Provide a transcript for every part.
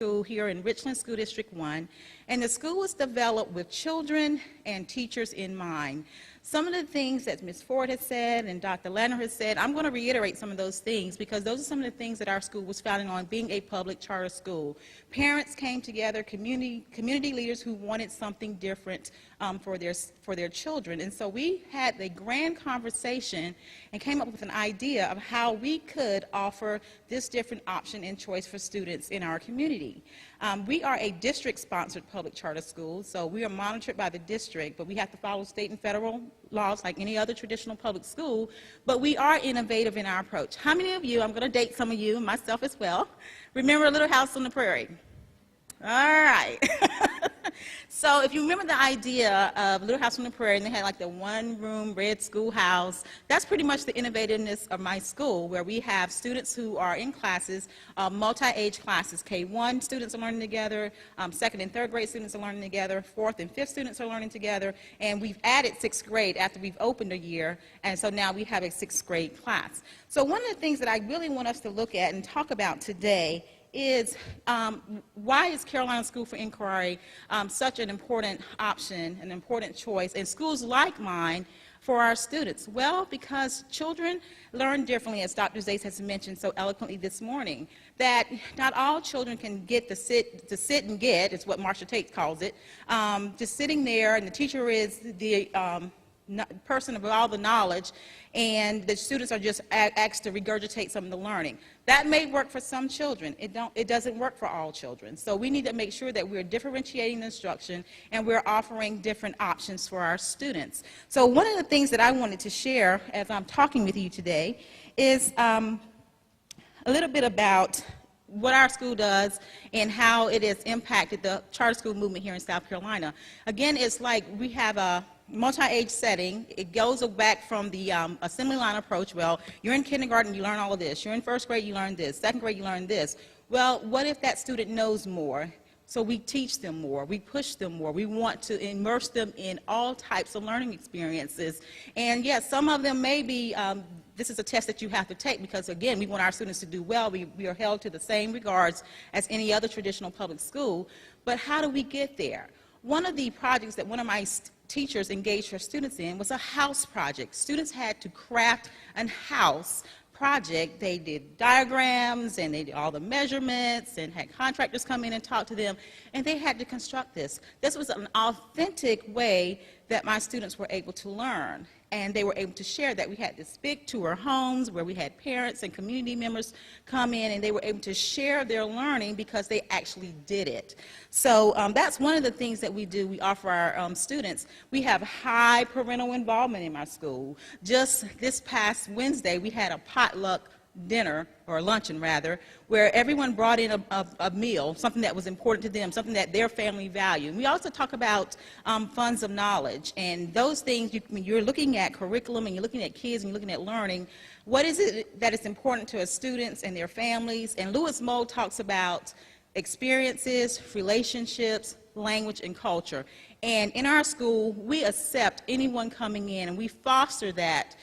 School here in Richland School District 1, and the school was developed with children and teachers in mind. Some of the things that Ms. Ford has said and Dr. Lanner has said, I'm going to reiterate some of those things because those are some of the things that our school was founded on, being a public charter school. Parents came together, community leaders who wanted something different for their children, and so we had a grand conversation and came up with an idea of how we could offer this different option and choice for students in our community. We are a district-sponsored public charter school, so we are monitored by the district, but we have to follow state and federal laws like any other traditional public school, but we are innovative in our approach. How many of you, I'm going to date some of you, myself as well, remember Little House on the Prairie? All right. So if you remember the idea of Little House on the Prairie, and they had like the one-room red schoolhouse, that's pretty much the innovativeness of my school, where we have students who are in classes, multi-age classes. K-1 students are learning together, second and third grade students are learning together, fourth and fifth students are learning together, and we've added sixth grade after we've opened a year, and so now we have a sixth grade class. So one of the things that I really want us to look at and talk about today is why is Carolina School for Inquiry such an important option, an important choice, and schools like mine for our students? Well, because children learn differently, as Dr. Zace has mentioned so eloquently this morning, that not all children can get to sit and get, is what Marsha Tate calls it, just sitting there, and the teacher is the person with all the knowledge, and the students are just asked to regurgitate some of the learning. That may work for some children. It doesn't work for all children. So we need to make sure that we're differentiating the instruction and we're offering different options for our students. So one of the things that I wanted to share as I'm talking with you today is a little bit about what our school does and how it has impacted the charter school movement here in South Carolina. Again, it's like we have a multi-age setting. It goes back from the assembly line approach. Well, you're in kindergarten, you learn all of this. You're in first grade, you learn this. Second grade, you learn this. Well, what if that student knows more? So we teach them more, we push them more, we want to immerse them in all types of learning experiences. And yes, some of them may be, this is a test that you have to take because, again, we want our students to do well. We are held to the same regards as any other traditional public school. But how do we get there? One of the projects that one of my teachers engaged her students in was a house project. Students had to craft a house project. They did diagrams and they did all the measurements and had contractors come in and talk to them, and they had to construct this. This was an authentic way that my students were able to learn, and they were able to share that. We had this big tour homes where we had parents and community members come in, and they were able to share their learning because they actually did it. So that's one of the things that we do. We offer our students. We have high parental involvement in my school. Just this past Wednesday, we had a potluck dinner, or luncheon rather, where everyone brought in a meal, something that was important to them, something that their family valued. We also talk about funds of knowledge, and those things, when you're looking at curriculum and you're looking at kids and you're looking at learning, what is it that is important to students and their families? And Lewis Mould talks about experiences, relationships, language, and culture. And in our school, we accept anyone coming in, and we foster that,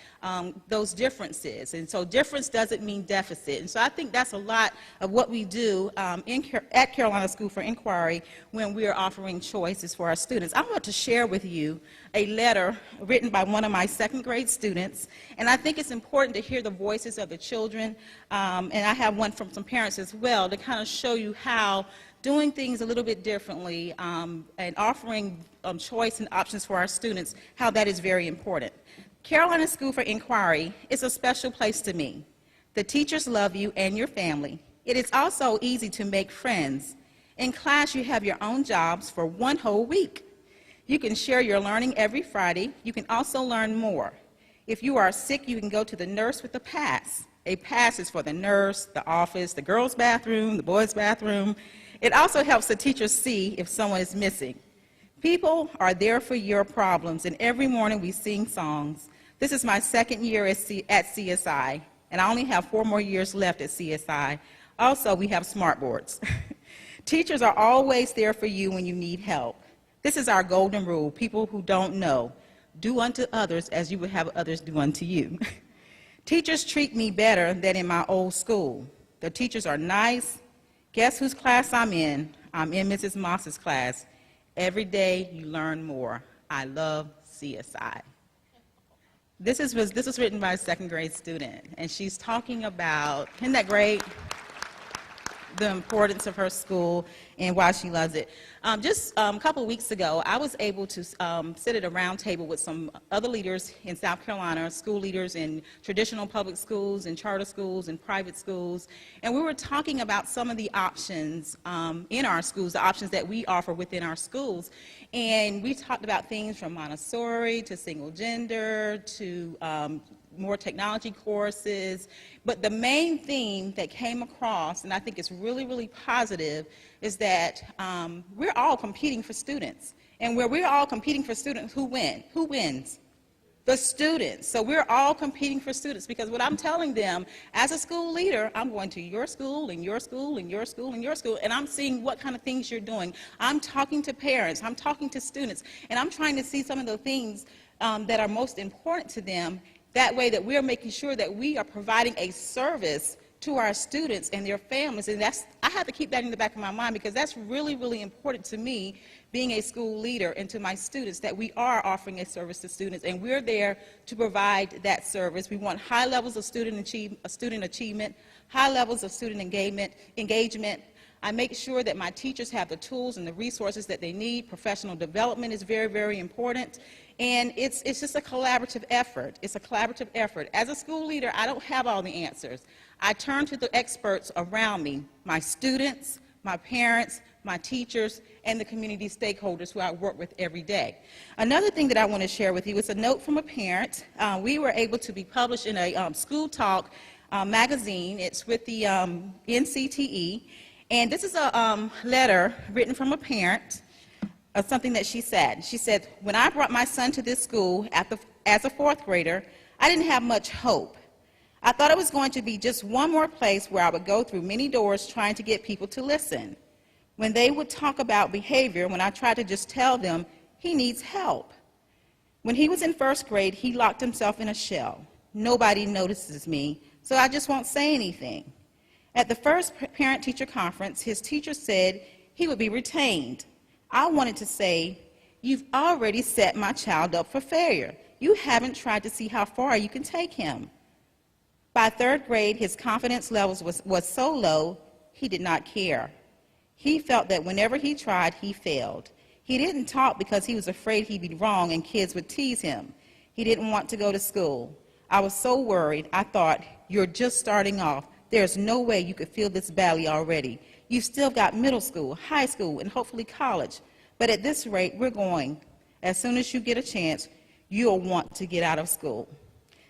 those differences. And so difference doesn't mean deficit. And so I think that's a lot of what we do at Carolina School for Inquiry when we are offering choices for our students. I want to share with you a letter written by one of my second grade students, and I think it's important to hear the voices of the children, and I have one from some parents as well to kind of show you how doing things a little bit differently and offering choice and options for our students, how that is very important. Carolina School for Inquiry is a special place to me. The teachers love you and your family. It is also easy to make friends. In class, you have your own jobs for one whole week. You can share your learning every Friday. You can also learn more. If you are sick, you can go to the nurse with a pass. A pass is for the nurse, the office, the girls' bathroom, the boys' bathroom. It also helps the teachers see if someone is missing. People are there for your problems, and every morning we sing songs. This is my second year at CSI, and I only have 4 more years left at CSI. Also, we have smart boards. Teachers are always there for you when you need help. This is our golden rule. People who don't know, do unto others as you would have others do unto you. Teachers treat me better than in my old school. The teachers are nice, Guess whose class I'm in? I'm in Mrs. Moss's class. Every day you learn more. I love CSI. This was written by a second grade student, and she's talking about, isn't that great? The importance of her school and why she loves it. Just a couple of weeks ago, I was able to sit at a round table with some other leaders in South Carolina, school leaders in traditional public schools and charter schools and private schools, and we were talking about some of the options in our schools, the options that we offer within our schools. And we talked about things from Montessori to single gender to more technology courses, but the main theme that came across, and I think it's really, really positive, is that we're all competing for students. And where we're all competing for students, who wins? The students. So we're all competing for students, because what I'm telling them as a school leader, I'm going to your school and your school and your school and your school, and I'm seeing what kind of things you're doing. I'm talking to parents, I'm talking to students, and I'm trying to see some of the things that are most important to them. That way that we're making sure that we are providing a service to our students and their families. And I have to keep that in the back of my mind, because that's really, really important to me, being a school leader, and to my students, that we are offering a service to students, and we're there to provide that service. We want high levels of student achievement, high levels of student engagement. I make sure that my teachers have the tools and the resources that they need. Professional development is very, very important. And it's just a collaborative effort. It's a collaborative effort. As a school leader, I don't have all the answers. I turn to the experts around me, my students, my parents, my teachers, and the community stakeholders who I work with every day. Another thing that I want to share with you is a note from a parent. We were able to be published in a School Talk magazine. It's with the NCTE. And this is a letter written from a parent of something that she said. She said, when I brought my son to this school as a fourth grader, I didn't have much hope. I thought it was going to be just one more place where I would go through many doors trying to get people to listen. When they would talk about behavior, when I tried to just tell them, he needs help. When he was in first grade, he locked himself in a shell. Nobody notices me, so I just won't say anything. At the first parent-teacher conference, his teacher said he would be retained. I wanted to say, you've already set my child up for failure. You haven't tried to see how far you can take him. By third grade, his confidence levels was so low, he did not care. He felt that whenever he tried, he failed. He didn't talk because he was afraid he'd be wrong and kids would tease him. He didn't want to go to school. I was so worried. I thought, you're just starting off. There's no way you could feel this badly already. You've still got middle school, high school, and hopefully college. But at this rate, we're going. As soon as you get a chance, you'll want to get out of school.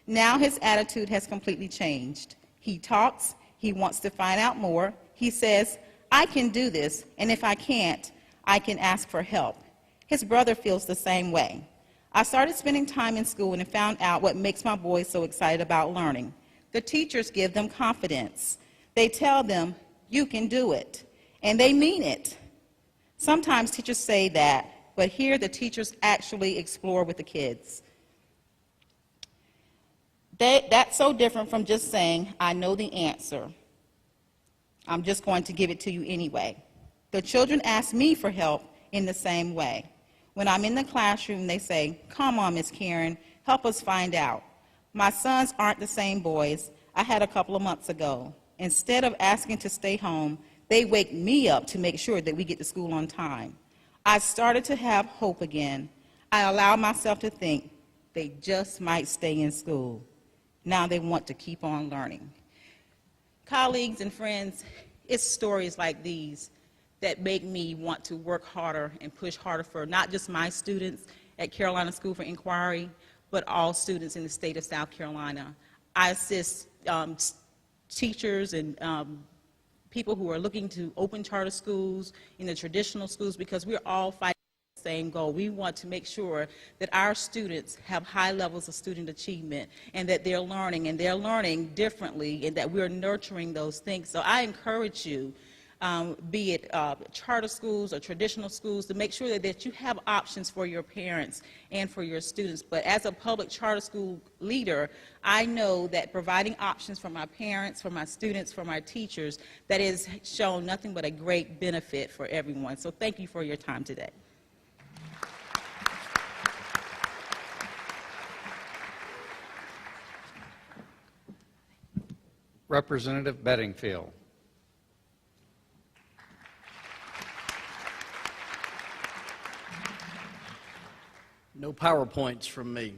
Now his attitude has completely changed. He talks. He wants to find out more. He says, I can do this, and if I can't, I can ask for help. His brother feels the same way. I started spending time in school and found out what makes my boys so excited about learning. The teachers give them confidence. They tell them, you can do it, and they mean it. Sometimes teachers say that, but here the teachers actually explore with the kids. That's so different from just saying, I know the answer. I'm just going to give it to you anyway. The children ask me for help in the same way. When I'm in the classroom, they say, come on, Miss Karen, help us find out. My sons aren't the same boys I had a couple of months ago. Instead of asking to stay home, they wake me up to make sure that we get to school on time. I started to have hope again. I allowed myself to think they just might stay in school. Now they want to keep on learning. Colleagues and friends, it's stories like these that make me want to work harder and push harder for not just my students at Carolina School for Inquiry, but all students in the state of South Carolina. I assist teachers and people who are looking to open charter schools, in the traditional schools, because we're all fighting the same goal. We want to make sure that our students have high levels of student achievement and that they're learning, and they're learning differently, and that we're nurturing those things. So I encourage you be it charter schools or traditional schools, to make sure that you have options for your parents and for your students. But as a public charter school leader, I know that providing options for my parents, for my students, for my teachers, that has shown nothing but a great benefit for everyone. So thank you for your time today. Representative Bedingfield. No PowerPoints from me.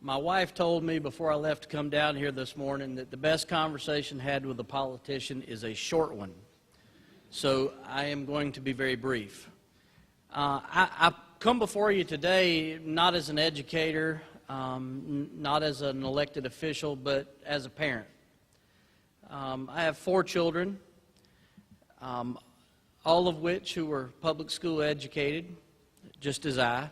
My wife told me before I left to come down here this morning that the best conversation had with a politician is a short one. So I am going to be very brief. I come before you today not as an educator, not as an elected official, but as a parent. I have 4 children, all of which who were public school educated, just as I.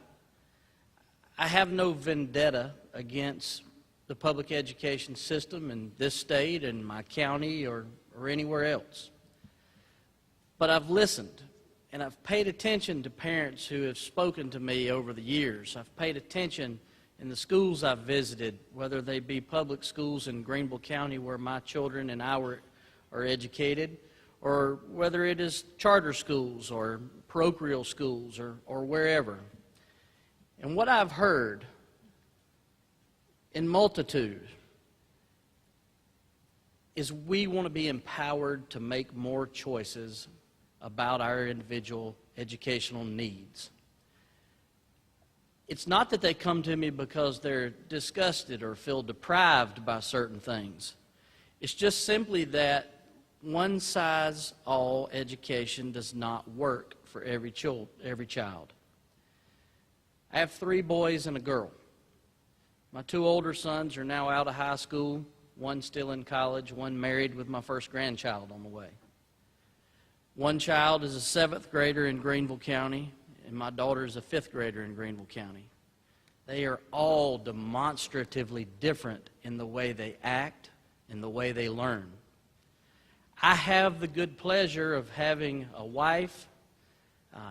I have no vendetta against the public education system in this state and my county or anywhere else. But I've listened and I've paid attention to parents who have spoken to me over the years. I've paid attention in the schools I've visited, whether they be public schools in Greenville County where my children and I are educated, or whether it is charter schools or parochial schools or wherever. And what I've heard in multitude is we want to be empowered to make more choices about our individual educational needs. It's not that they come to me because they're disgusted or feel deprived by certain things. It's just simply that one-size-all education does not work for every child. I have 3 boys and a girl. My 2 older sons are now out of high school, one still in college, one married with my first grandchild on the way. One child is a 7th grader in Greenville County, and my daughter is a 5th grader in Greenville County. They are all demonstratively different in the way they act and the way they learn. I have the good pleasure of having a wife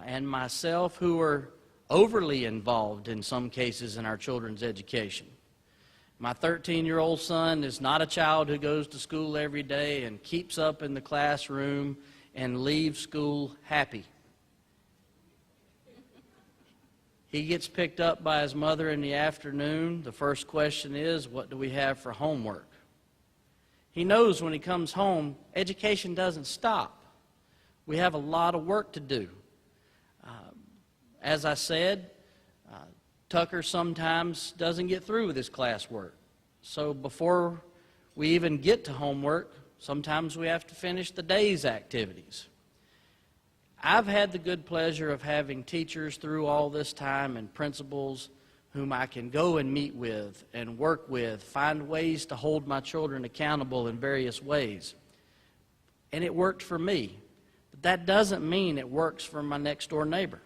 and myself who are overly involved in some cases in our children's education. My 13-year-old son is not a child who goes to school every day and keeps up in the classroom and leaves school happy. He gets picked up by his mother in the afternoon. The first question is, what do we have for homework? He knows when he comes home, education doesn't stop. We have a lot of work to do. As I said, Tucker sometimes doesn't get through with his classwork. So before we even get to homework, sometimes we have to finish the day's activities. I've had the good pleasure of having teachers through all this time and principals whom I can go and meet with and work with, find ways to hold my children accountable in various ways. And it worked for me. But that doesn't mean it works for my next door neighbor.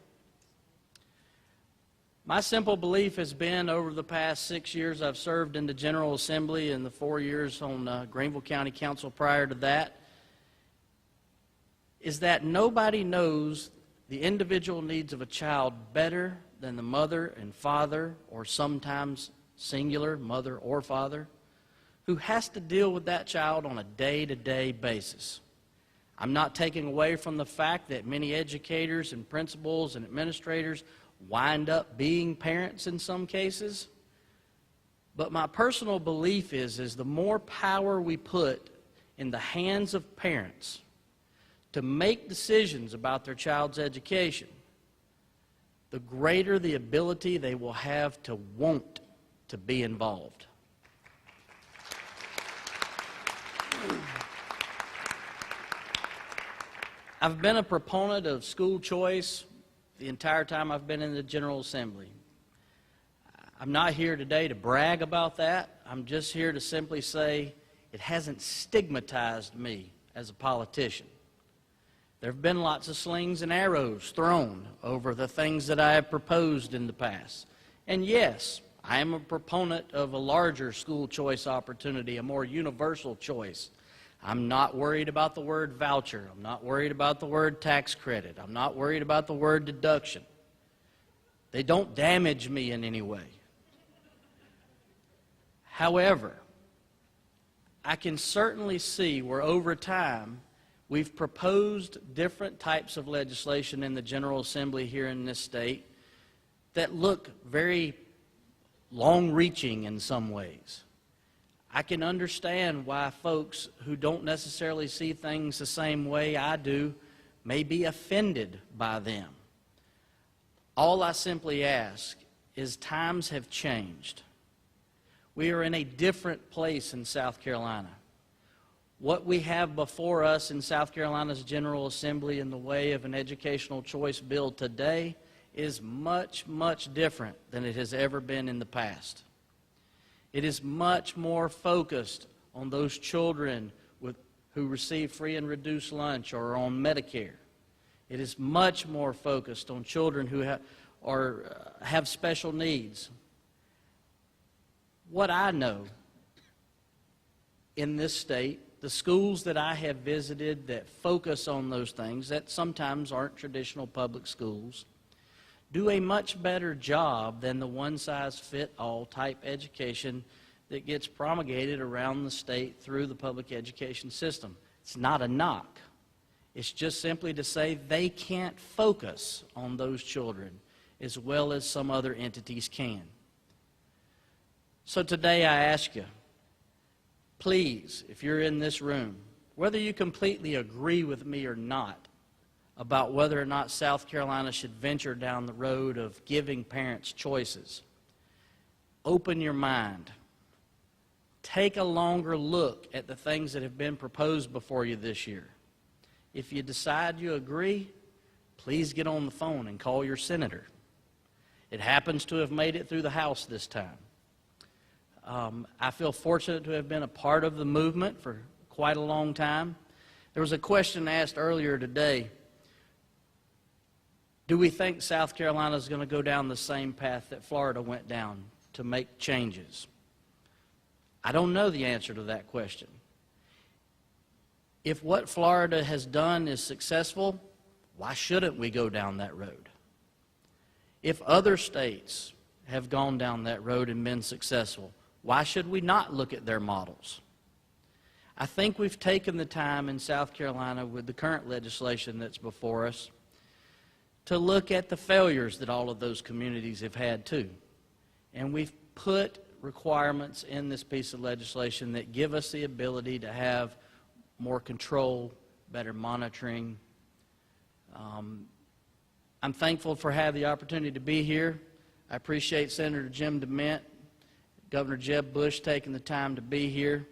My simple belief has been over the past 6 years I've served in the General Assembly and the 4 years on Greenville County Council prior to that, is that nobody knows the individual needs of a child better than the mother and father, or sometimes singular mother or father, who has to deal with that child on a day-to-day basis. I'm not taking away from the fact that many educators and principals and administrators wind up being parents in some cases. But my personal belief is the more power we put in the hands of parents to make decisions about their child's education, the greater the ability they will have to want to be involved. I've been a proponent of school choice the entire time I've been in the General Assembly. I'm not here today to brag about that. I'm just here to simply say it hasn't stigmatized me as a politician. There have been lots of slings and arrows thrown over the things that I have proposed in the past. And yes, I am a proponent of a larger school choice opportunity, a more universal choice. I'm not worried about the word voucher. I'm not worried about the word tax credit. I'm not worried about the word deduction. They don't damage me in any way. However, I can certainly see where over time we've proposed different types of legislation in the General Assembly here in this state that look very long-reaching in some ways. I can understand why folks who don't necessarily see things the same way I do may be offended by them. All I simply ask is times have changed. We are in a different place in South Carolina. What we have before us in South Carolina's General Assembly in the way of an educational choice bill today is much, much different than it has ever been in the past. It is much more focused on those children who receive free and reduced lunch or are on Medicare. It is much more focused on children who have special needs. What I know in this state, the schools that I have visited that focus on those things, that sometimes aren't traditional public schools, do a much better job than the one-size-fit-all type education that gets promulgated around the state through the public education system. It's not a knock. It's just simply to say they can't focus on those children as well as some other entities can. So today I ask you, please, if you're in this room, whether you completely agree with me or not about whether or not South Carolina should venture down the road of giving parents choices, open your mind. Take a longer look at the things that have been proposed before you this year. If you decide you agree, please get on the phone and call your senator. It happens to have made it through the House this time. I feel fortunate to have been a part of the movement for quite a long time. There was a question asked earlier today. Do we think South Carolina is going to go down the same path that Florida went down to make changes? I don't know the answer to that question. If what Florida has done is successful, why shouldn't we go down that road? If other states have gone down that road and been successful, why should we not look at their models? I think we've taken the time in South Carolina with the current legislation that's before us to look at the failures that all of those communities have had too. And we've put requirements in this piece of legislation that give us the ability to have more control, better monitoring. I'm thankful for having the opportunity to be here. I appreciate Senator Jim DeMint, Governor Jeb Bush taking the time to be here.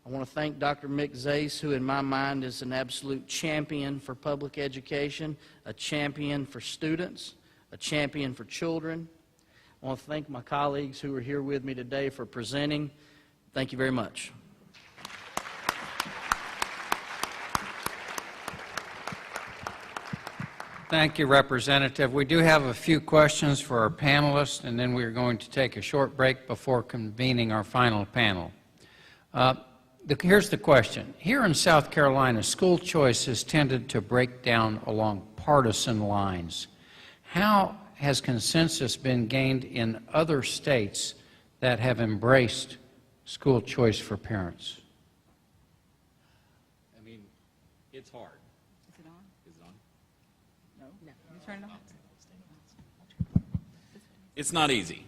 I want to thank Dr. Mick Zase, who in my mind is an absolute champion for public education, a champion for students, a champion for children. I want to thank my colleagues who are here with me today for presenting. Thank you very much. Thank you, Representative. We do have a few questions for our panelists, and then we're going to take a short break before convening our final panel. Here's the question. Here in South Carolina, school choice has tended to break down along partisan lines. How has consensus been gained in other states that have embraced school choice for parents? I mean, it's hard. Is it on? Is it on? No. You turn it on. It's not easy.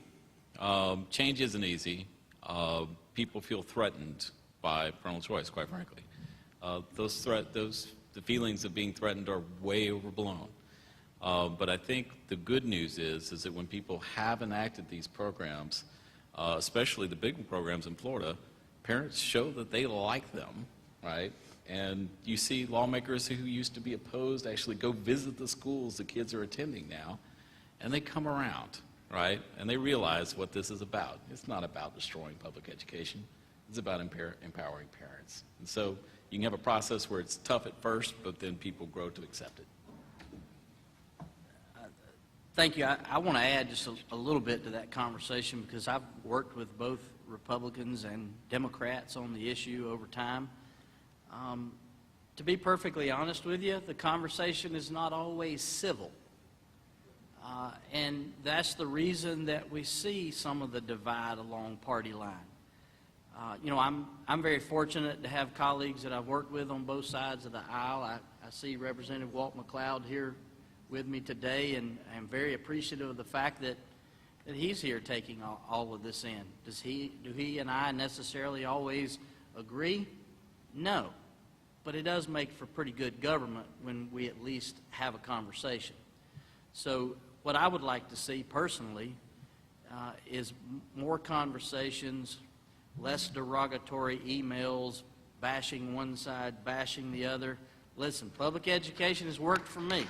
Change isn't easy. People feel threatened by parental choice, quite frankly. The feelings of being threatened are way overblown. But I think the good news is that when people have enacted these programs, especially the big programs in Florida, parents show that they like them, right? And you see lawmakers who used to be opposed actually go visit the schools the kids are attending now, and they come around, right? And they realize what this is about. It's not about destroying public education. It's about empowering parents. And so you can have a process where it's tough at first, but then people grow to accept it. Thank you. I want to add just a little bit to that conversation because I've worked with both Republicans and Democrats on the issue over time. To be perfectly honest with you, the conversation is not always civil. And that's the reason that we see some of the divide along party line. I'm very fortunate to have colleagues that I've worked with on both sides of the aisle. I see Representative Walt McLeod here with me today, and I'm very appreciative of the fact that he's here taking all of this in. Do he and I necessarily always agree? No. But it does make for pretty good government when we at least have a conversation. So what I would like to see personally is more conversations, less derogatory emails, bashing one side, bashing the other. Listen, public education has worked for me.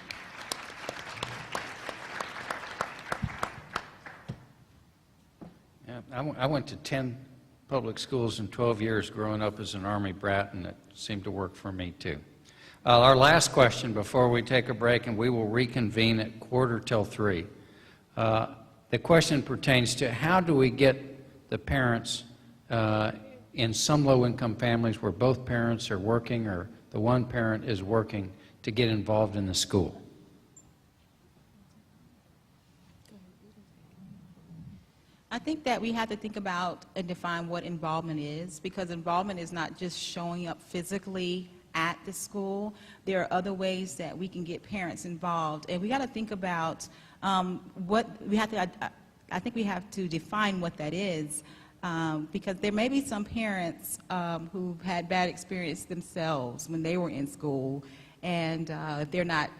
Yeah, I went to 10 public schools in 12 years growing up as an Army brat, and it seemed to work for me too. Our last question before we take a break, and we will reconvene at 2:45. The question pertains to how do we get the parents in some low-income families where both parents are working or the one parent is working to get involved in the school? I think that we have to think about and define what involvement is, because involvement is not just showing up physically at the school. There are other ways that we can get parents involved, and we got to think about what we have to. I think we have to define what that is, because there may be some parents who've had bad experience themselves when they were in school, and if they're not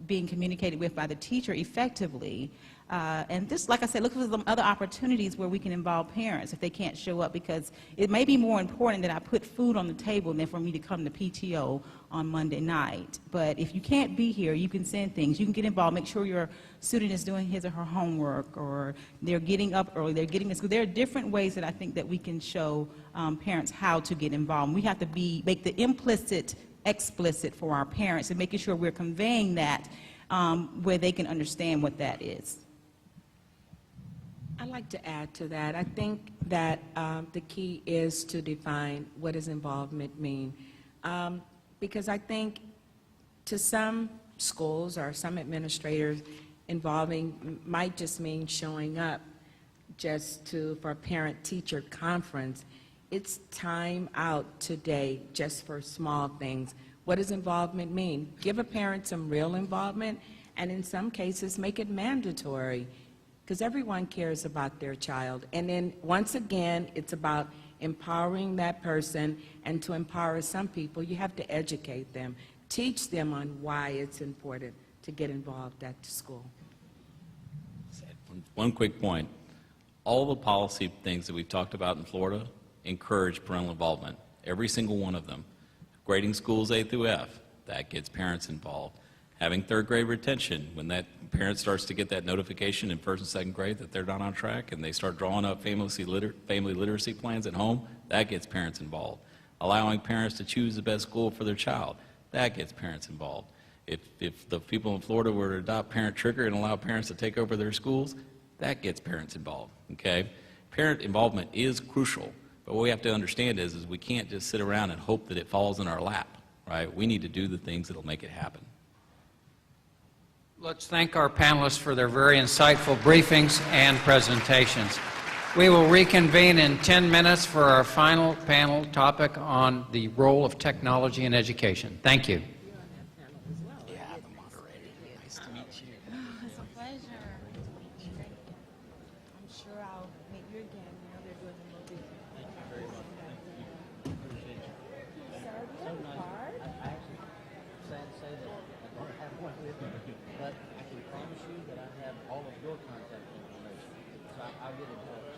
being communicated with by the teacher effectively. And just like I said, look for some other opportunities where we can involve parents if they can't show up, because it may be more important that I put food on the table than for me to come to PTO on Monday night. But if you can't be here, you can send things. You can get involved. Make sure your student is doing his or her homework, or they're getting up early, they're getting to school. There are different ways that I think that we can show parents how to get involved. We have to make the implicit explicit for our parents and making sure we're conveying that where they can understand what that is. I'd like to add to that. I think that the key is to define what does involvement mean. Because I think to some schools or some administrators, involving might just mean showing up just for a parent-teacher conference. It's time out today just for small things. What does involvement mean? Give a parent some real involvement, and in some cases make it mandatory, because everyone cares about their child. And then once again, it's about empowering that person, and to empower some people, you have to educate them, teach them on why it's important to get involved at the school. One quick point. All the policy things that we've talked about in Florida encourage parental involvement, every single one of them. Grading schools A through F, that gets parents involved. Having third grade retention, when that parent starts to get that notification in first and second grade that they're not on track, and they start drawing up family literacy plans at home, that gets parents involved. Allowing parents to choose the best school for their child, that gets parents involved. If the people in Florida were to adopt Parent Trigger and allow parents to take over their schools, that gets parents involved, okay? Parent involvement is crucial, but what we have to understand is we can't just sit around and hope that it falls in our lap, right? We need to do the things that'll make it happen. Let's thank our panelists for their very insightful briefings and presentations. We will reconvene in 10 minutes for our final panel topic on the role of technology in education. Thank you. But I can promise you that I have all of your contact information. So I'll get in touch.